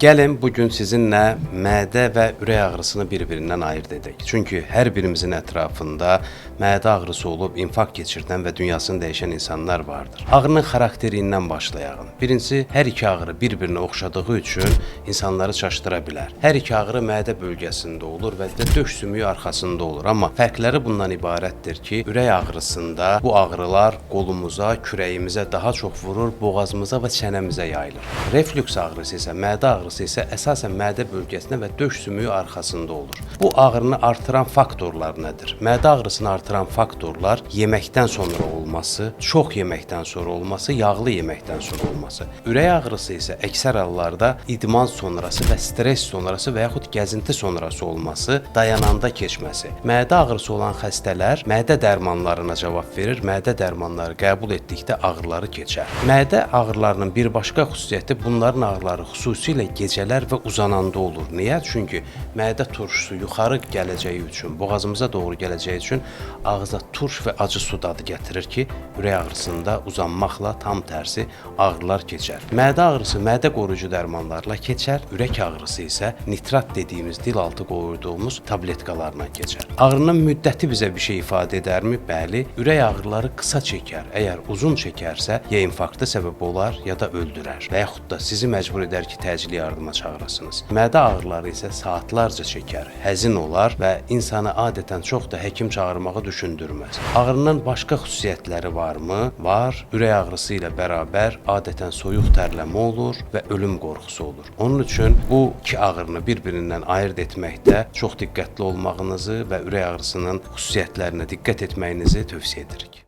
Gəlin bugün sizinlə mədə və ürək ağrısını bir-birindən ayırt edək. Çünki hər birimizin ətrafında mədə ağrısı olub, infarkt keçirdən və dünyasını dəyişən insanlar vardır. Ağrının xarakterindən başlayaq. Birincisi, hər iki ağrı bir-birinə oxşadığı üçün insanları çaşdıra bilər. Hər iki ağrı mədə bölgəsində olur və döş sümüyü arxasında olur. Amma fərqləri bundan ibarətdir ki, ürək ağrısında bu ağrılar qolumuza, kürəyimizə daha çox vurur, boğazımıza və çənəmizə yayılır. Reflüks ağrısı isə, mədə ağrısı isə əsasən mədə bölgəsində və döş sümüyü arxasında olur. Bu ağrını artıran faktorlar nədir? Mədə ağrısını artıran faktorlar yeməkdən sonra olması, çox yeməkdən sonra olması, yağlı yeməkdən sonra olması. Ürək ağrısı isə əksər hallarda idman sonrası və stress sonrası və yaxud gəzinti sonrası olması, dayananda keçməsi. Mədə ağrısı olan xəstələr mədə dərmanlarına cavab verir, mədə dərmanları qəbul etdikdə ağrıları keçər. Mədə ağrılarının bir başqa xüsusiyyəti bunların ağrıları xüsusilə gecələr və uzananda olur. Niyə? Çünki mədə turşusu yuxarı gələcəyi üçün, boğazımıza doğru gələcəyi üçün ağza turş və acı su dadı gətirir ki, ürək ağrısında uzanmaqla tam tərsi ağrılar keçər. Mədə ağrısı mədə qoruyucu dərmanlarla keçər, ürək ağrısı isə nitrat dediyimiz dil altı qoyduğumuz tabletkalarla keçər. Ağrının müddəti bizə bir şey ifadə edərmi? Bəli, ürək ağrıları qısa çəkər. Əgər uzun çəkərsə, ya infarkta səbəb olar, ya da öldürər və yaxud da sizi məcbur edər ki, təcili yardıma çağırasınız. Mədə ağrıları isə saatlarca çəkər, həzin olar və insanı adətən çox da həkim çağırmağı düşündürməz. Ağrının başqa xüsusiyyətləri varmı? Var. Ürək ağrısı ilə bərabər adətən soyuq tərləmə olur və ölüm qorxusu olur. Onun üçün bu iki ağrını bir-birindən ayırt etməkdə çox diqqətli olmağınızı və ürək ağrısının xüsusiyyətlərinə diqqət etməyinizi tövsiyə edirik.